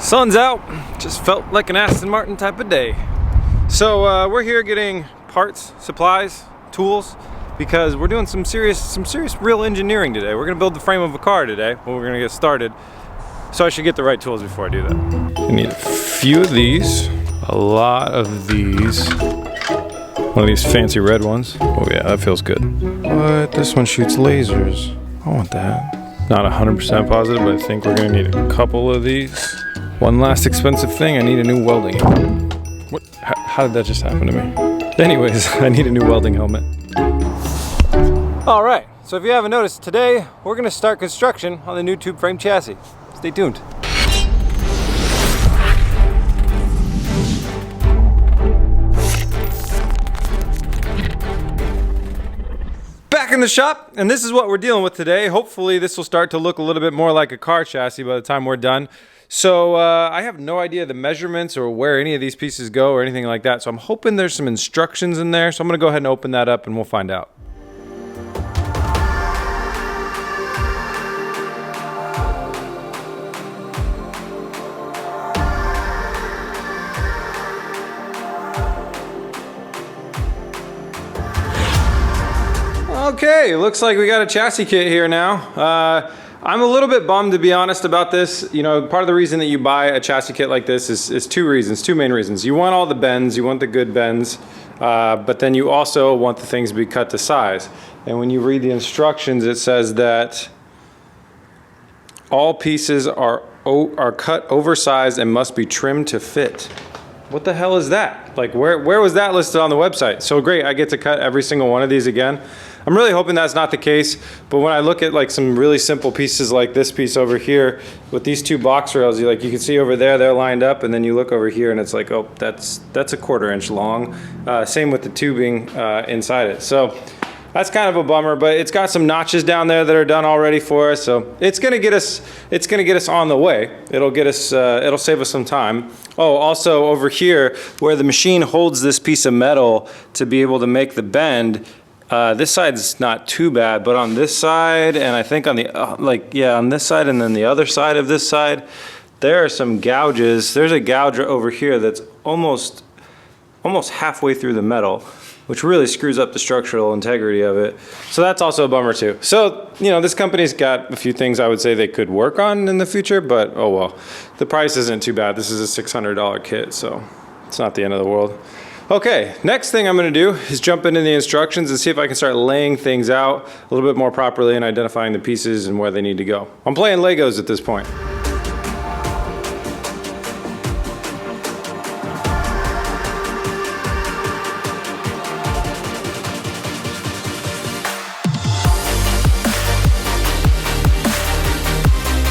Sun's out, just felt like an Aston Martin type of day. So we're here getting parts, supplies, tools, because we're doing some serious real engineering today. We're gonna build the frame of a car today, but we're gonna get started. So I should get the right tools before I do that. I need a few of these, a lot of these. One of these fancy red ones. Oh yeah, that feels good. What? This one shoots lasers. I want that. Not 100% positive, but I think we're gonna need a couple of these. One last expensive thing, I need a new welding helmet. What? How did that just happen to me? Anyways, I need a new welding helmet. All right, so if you haven't noticed, today we're gonna start construction on the new tube frame chassis. Stay tuned. Back in the shop, and this is what we're dealing with today. Hopefully this will start to look a little bit more like a car chassis by the time we're done. So I have no idea the measurements or where any of these pieces go or anything like that. So I'm hoping there's some instructions in there. So I'm gonna go ahead and open that up and we'll find out. Okay, looks like we got a chassis kit here now. I'm a little bit bummed, to be honest, about this. You know, part of the reason that you buy a chassis kit like this is two main reasons. You want all the bends, you want the good bends, but then you also want the things to be cut to size. And when you read the instructions, it says that all pieces are cut oversized and must be trimmed to fit. What the hell is that? Like, where was that listed on the website? So great, I get to cut every single one of these again. I'm really hoping that's not the case, but when I look at like some really simple pieces like this piece over here with these two box rails, you can see over there, they're lined up, and then you look over here and it's like, oh, that's a 1/4 inch long. Same with the tubing inside it. So that's kind of a bummer, but it's got some notches down there that are done already for us, so it's gonna get us on the way. It'll get us, it'll save us some time. Oh, also over here, where the machine holds this piece of metal to be able to make the bend, this side's not too bad, but on this side, and I think on the, on this side and then the other side of this side, there are some gouges. There's a gouge over here that's almost halfway through the metal, which really screws up the structural integrity of it. So that's also a bummer too. So, you know, this company's got a few things I would say they could work on in the future, but oh well. The price isn't too bad. This is a $600 kit, so it's not the end of the world. Okay, next thing I'm gonna do is jump into the instructions and see if I can start laying things out a little bit more properly and identifying the pieces and where they need to go. I'm playing Legos at this point.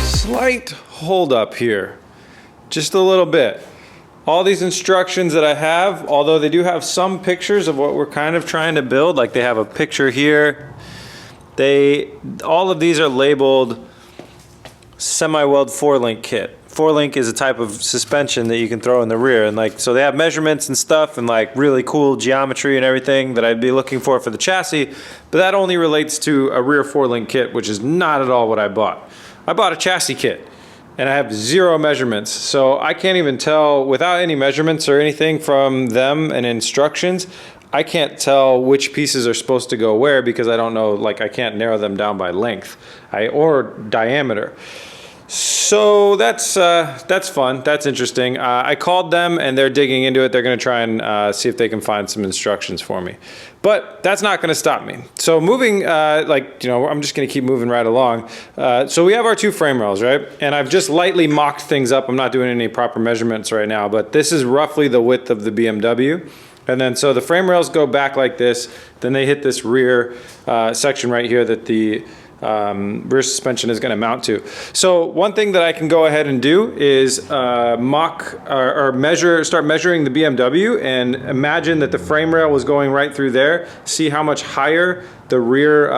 Slight hold up here, just a little bit. All these instructions that I have, although they do have some pictures of what we're kind of trying to build, like they have a picture here. All of these are labeled semi-weld 4-link kit. 4-link is a type of suspension that you can throw in the rear, and so they have measurements and stuff and like really cool geometry and everything that I'd be looking for the chassis, but that only relates to a rear 4-link kit, which is not at all what I bought. I bought a chassis kit. And I have 0 measurements, so I can't even tell, without any measurements or anything from them and instructions, I can't tell which pieces are supposed to go where because I don't know, like I can't narrow them down by length or diameter. So that's fun, that's interesting. I called them and they're digging into it. They're gonna try and see if they can find some instructions for me. But that's not gonna stop me. So moving, I'm just gonna keep moving right along. So we have our 2 frame rails, right? And I've just lightly mocked things up. I'm not doing any proper measurements right now, but this is roughly the width of the BMW. And then so the frame rails go back like this, then they hit this rear section right here that the rear suspension is going to mount to. So one thing that I can go ahead and do is start measuring the BMW and imagine that the frame rail was going right through there. See how much higher the rear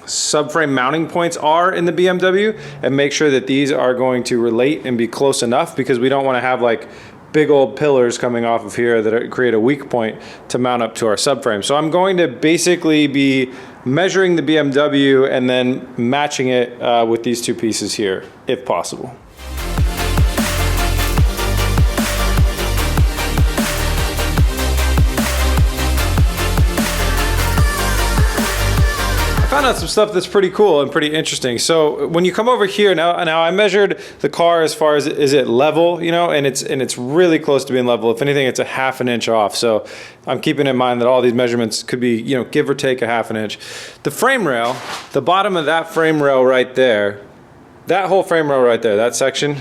subframe mounting points are in the BMW and make sure that these are going to relate and be close enough, because we don't want to have like big old pillars coming off of here that create a weak point to mount up to our subframe. So I'm going to basically be measuring the BMW and then matching it with these 2 pieces here, if possible. found out some stuff that's pretty cool and pretty interesting. So when you come over here now I measured the car as far as is it level, you know, and it's really close to being level. If anything, it's a ½ inch off. So I'm keeping in mind that all these measurements could be, you know, give or take a ½ inch. The frame rail, the bottom of that frame rail right there, that whole frame rail right there, that section,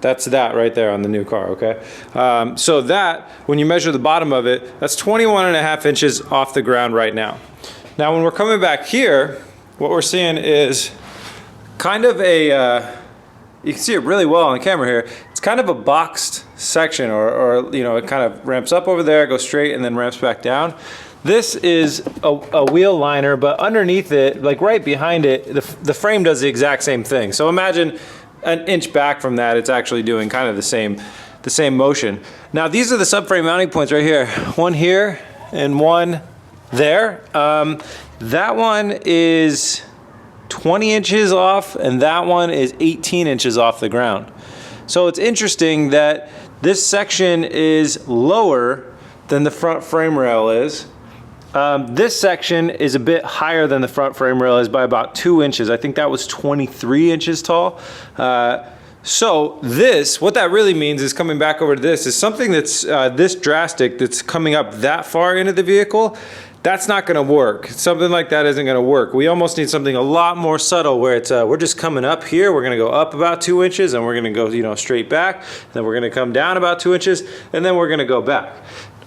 that's that right there on the new car, okay? So that, when you measure the bottom of it, that's 21½ inches off the ground right now. Now when we're coming back here, what we're seeing is kind of a, you can see it really well on the camera here, it's kind of a boxed section, or you know, it kind of ramps up over there, goes straight, and then ramps back down. This is a wheel liner, but underneath it, like right behind it, the frame does the exact same thing. So imagine an inch back from that, it's actually doing kind of the same motion. Now these are the subframe mounting points right here. One here and one there. That one is 20 inches off and that one is 18 inches off the ground. So it's interesting that this section is lower than the front frame rail is. This section is a bit higher than the front frame rail is by about 2 inches. I think that was 23 inches tall. So this, what that really means is, coming back over to this, is something that's this drastic, that's coming up that far into the vehicle, that's not gonna work. Something like that isn't gonna work. We almost need something a lot more subtle, where it's we're just coming up here, we're gonna go up about 2 inches, and we're gonna go, you know, straight back, then we're gonna come down about 2 inches, and then we're gonna go back.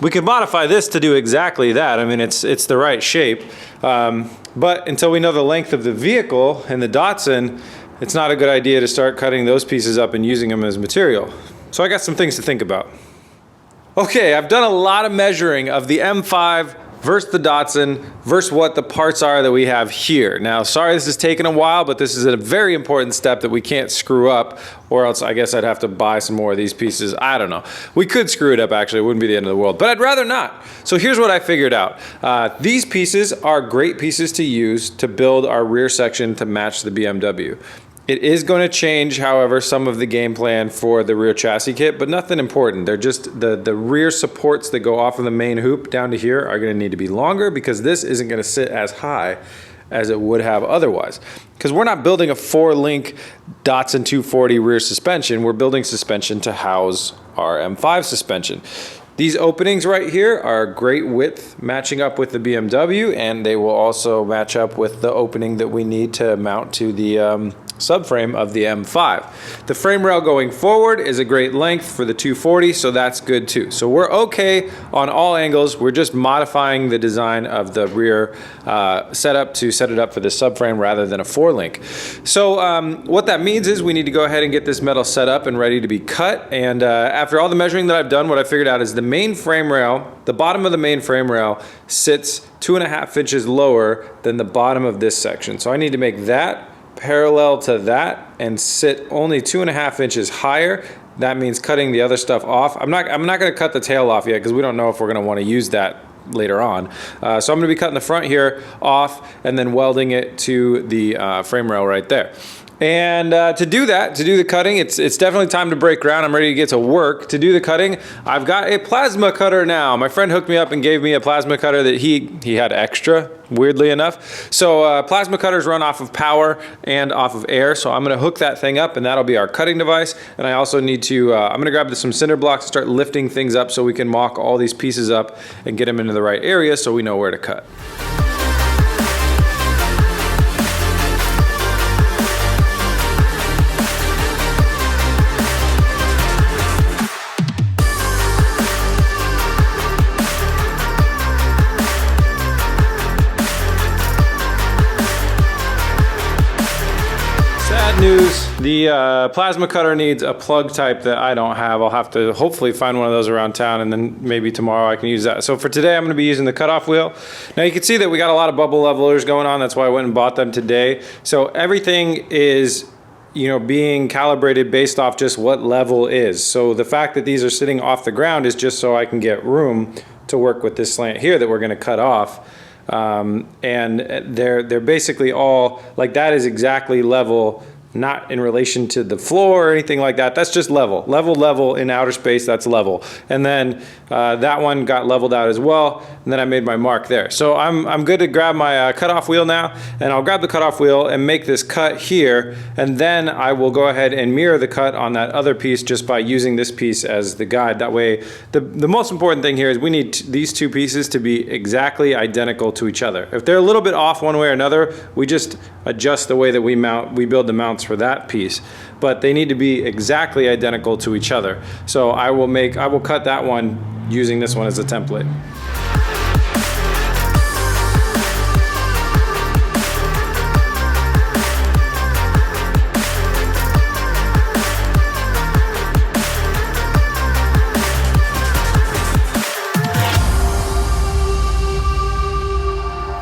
We can modify this to do exactly that. I mean, it's the right shape, but until we know the length of the vehicle and the Datsun, it's not a good idea to start cutting those pieces up and using them as material. So I got some things to think about. Okay, I've done a lot of measuring of the M5 versus the Datsun versus what the parts are that we have here. Now, sorry this is taking a while, but this is a very important step that we can't screw up, or else I guess I'd have to buy some more of these pieces. I don't know. We could screw it up, actually. It wouldn't be the end of the world, but I'd rather not. So here's what I figured out. These pieces are great pieces to use to build our rear section to match the BMW. It is going to change, however, some of the game plan for the rear chassis kit, but nothing important. They're just the rear supports that go off of the main hoop down to here are going to need to be longer, because this isn't going to sit as high as it would have otherwise. Because we're not building a 4-link Datsun 240 rear suspension, we're building suspension to house our M5 suspension. These openings right here are great width, matching up with the BMW, and they will also match up with the opening that we need to mount to the subframe of the M5. The frame rail going forward is a great length for the 240, so that's good too. So we're okay on all angles. We're just modifying the design of the rear setup to set it up for the subframe rather than a 4-link. So what that means is we need to go ahead and get this metal set up and ready to be cut. And after all the measuring that I've done, what I figured out is the main frame rail, the bottom of the main frame rail sits 2.5 inches lower than the bottom of this section. So I need to make that parallel to that and sit only 2.5 inches higher. That means cutting the other stuff off. I'm not going to cut the tail off yet, because we don't know if we're going to want to use that later on. So I'm going to be cutting the front here off and then welding it to the frame rail right there. And to do that, to do the cutting, it's definitely time to break ground. I'm ready to get to work. To do the cutting, I've got a plasma cutter now. My friend hooked me up and gave me a plasma cutter that he had extra, weirdly enough. So plasma cutters run off of power and off of air. So I'm gonna hook that thing up, and that'll be our cutting device. And I also need to, I'm gonna grab some cinder blocks and start lifting things up so we can mock all these pieces up and get them into the right area so we know where to cut. News. The plasma cutter needs a plug type that I don't have. I'll have to hopefully find one of those around town, and then maybe tomorrow I can use that. So for today, I'm going to be using the cutoff wheel. Now you can see that we got a lot of bubble levelers going on. That's why I went and bought them today. So everything is, you know, being calibrated based off just what level is. So the fact that these are sitting off the ground is just so I can get room to work with this slant here that we're going to cut off. And they're basically all like that is exactly level not in relation to the floor or anything like that. That's just level. Level in outer space, that's level. And then that one got leveled out as well, and then I made my mark there. So I'm good to grab my cutoff wheel now, and I'll grab the cutoff wheel and make this cut here, and then I will go ahead and mirror the cut on that other piece just by using this piece as the guide. That way, the most important thing here is we need these two pieces to be exactly identical to each other. If they're a little bit off one way or another, we just adjust the way that we build the mounts for that piece, but they need to be exactly identical to each other. So I will cut that one using this one as a template.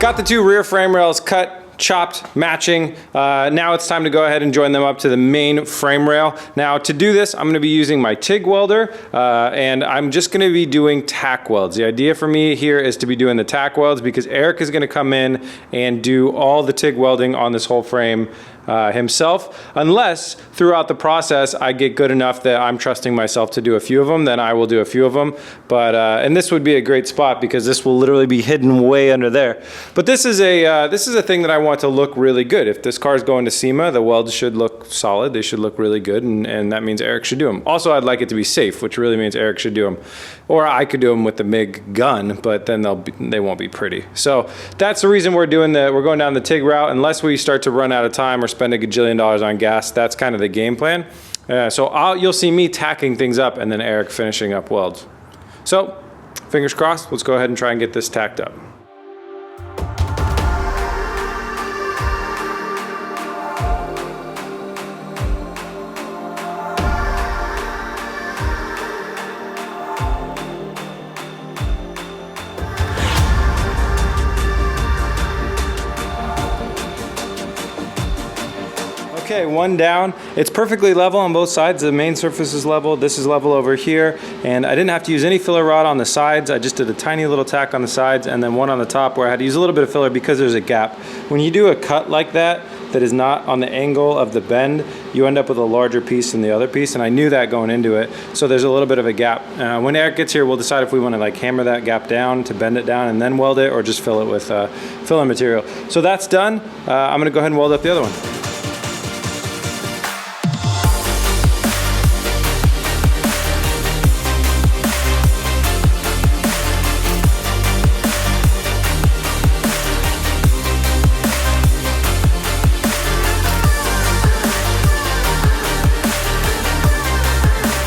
Got the two rear frame rails cut, chopped, matching. Now it's time to go ahead and join them up to the main frame rail. Now to do this, I'm going to be using my TIG welder, and I'm just going to be doing tack welds. The idea for me here is to be doing the tack welds because Eric is going to come in and do all the TIG welding on this whole frame himself, unless throughout the process I get good enough that I'm trusting myself to do a few of them, then I will do a few of them. But and this would be a great spot because this will literally be hidden way under there. But this is a thing that I want to look really good. If this car is going to SEMA, the welds should look solid. They should look really good, and that means Eric should do them. Also, I'd like it to be safe, which really means Eric should do them, or I could do them with the MIG gun, but then they won't be pretty. So that's the reason we're going down the TIG route, unless we start to run out of time or spend a gajillion dollars on gas. That's kind of the game plan. So you'll see me tacking things up and then Eric finishing up welds. So fingers crossed, let's go ahead and try and get this tacked up. Okay, one down. It's perfectly level on both sides. The main surface is level. This is level over here. And I didn't have to use any filler rod on the sides. I just did a tiny little tack on the sides and then one on the top where I had to use a little bit of filler because there's a gap. When you do a cut like that is not on the angle of the bend, you end up with a larger piece than the other piece. And I knew that going into it. So there's a little bit of a gap. When Eric gets here, we'll decide if we want to like hammer that gap down to bend it down and then weld it, or just fill it with filler material. So that's done. I'm going to go ahead and weld up the other one.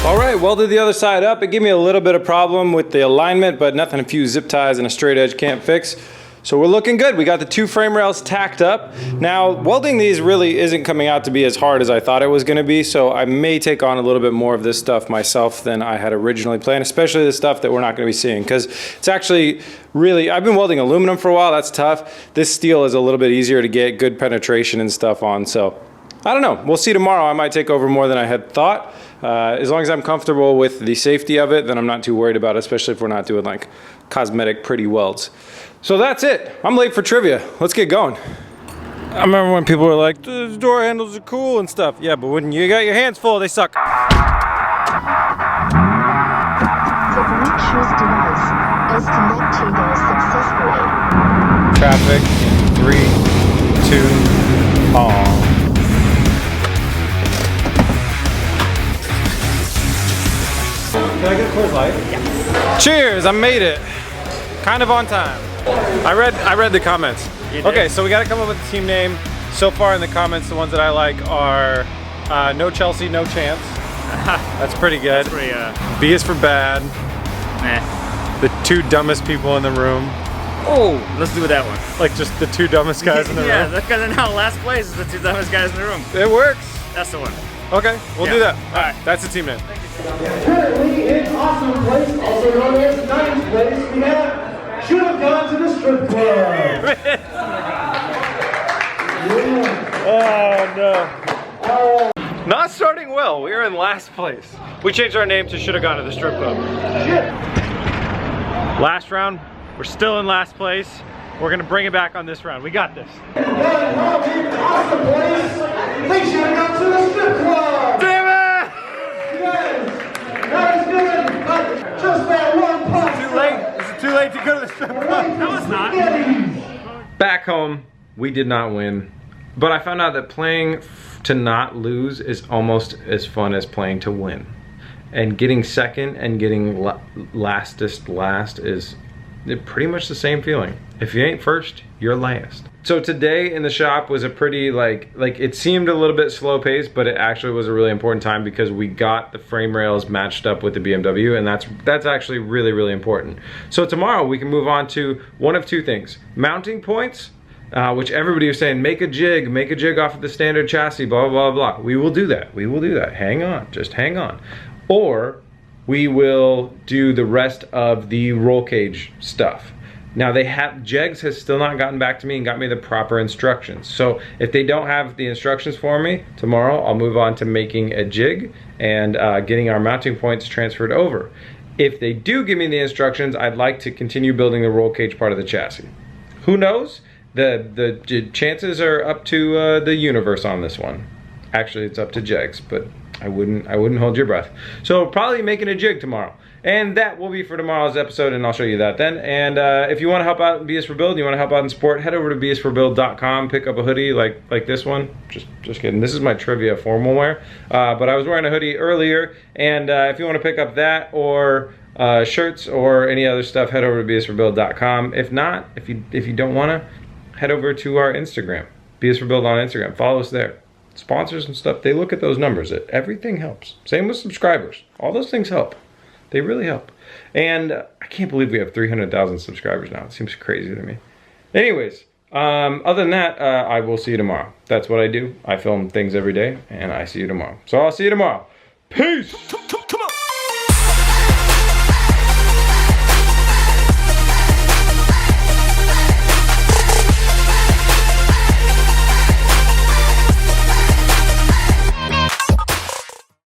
All right, welded the other side up. It gave me a little bit of problem with the alignment, but nothing a few zip ties and a straight edge can't fix. So we're looking good. We got the two frame rails tacked up. Now, welding these really isn't coming out to be as hard as I thought it was gonna be, so I may take on a little bit more of this stuff myself than I had originally planned, especially the stuff that we're not gonna be seeing, because it's actually really, I've been welding aluminum for a while, that's tough. This steel is a little bit easier to get good penetration and stuff on, so I don't know. We'll see tomorrow. I might take over more than I had thought. As long as I'm comfortable with the safety of it, then I'm not too worried about it, especially if we're not doing like cosmetic pretty welds. So that's it. I'm late for trivia. Let's get going. I remember when people were like, the door handles are cool and stuff. Yeah, but when you got your hands full, they suck. The Bluetooth device is connected successfully. Traffic in 3, 2, on. Can I get a Coors Light? Yeah. Cheers, I made it. Kind of on time. I read the comments. Okay, so we gotta come up with a team name. So far in the comments, the ones that I like are No Chelsea, No Chance. That's pretty good. That's pretty, B is for bad. Nah. The two dumbest people in the room. Oh, let's do that one. Like just the two dumbest guys in the room? Yeah, because in our last place is the two dumbest guys in the room. It works. That's the one. Okay, we'll do that. All right, that's the team name. Currently in awesome place, also known as ninth place, we have Should Have Gone to the Strip Club. Oh no. Not starting well. We are in last place. We changed our name to Should Have Gone to the Strip Club. Last round, we're still in last place. We're gonna bring it back on this round. We got this. Awesome place. They should have gone to the strip club. Damn it! Yes, that is good, but just that one punch. Too late. Is it too late to go to the strip club? No, it's not. Back home, we did not win, but I found out that playing to not lose is almost as fun as playing to win. And getting second and getting lastest last is pretty much the same feeling. If you ain't first, you're last. So today in the shop was a pretty like it seemed a little bit slow paced, but it actually was a really important time because we got the frame rails matched up with the BMW, and that's actually really, really important. So tomorrow we can move on to one of two things: mounting points, which everybody was saying, make a jig off of the standard chassis, blah, blah, blah. We will do that. We will do that. Hang on. Just hang on. Or we will do the rest of the roll cage stuff. Now Jegs has still not gotten back to me and got me the proper instructions. So if they don't have the instructions for me, tomorrow I'll move on to making a jig and getting our mounting points transferred over. If they do give me the instructions, I'd like to continue building the roll cage part of the chassis. Who knows? The chances are up to the universe on this one. Actually, it's up to Jegs, but I wouldn't hold your breath. So probably making a jig tomorrow. And that will be for tomorrow's episode, and I'll show you that then. And if you want to help out in BS for Build, you want to help out in support, head over to bsforbuild.com, pick up a hoodie like this one. Just kidding. This is my trivia formal wear. But I was wearing a hoodie earlier, and if you want to pick up that or shirts or any other stuff, head over to bsforbuild.com. If not, if you don't want to, head over to our Instagram, BS for Build on Instagram. Follow us there. Sponsors and stuff, they look at those numbers. Everything helps. Same with subscribers. All those things help. They really help. And I can't believe we have 300,000 subscribers now. It seems crazy to me. Anyways, other than that, I will see you tomorrow. That's what I do. I film things every day, and I see you tomorrow. So I'll see you tomorrow. Peace!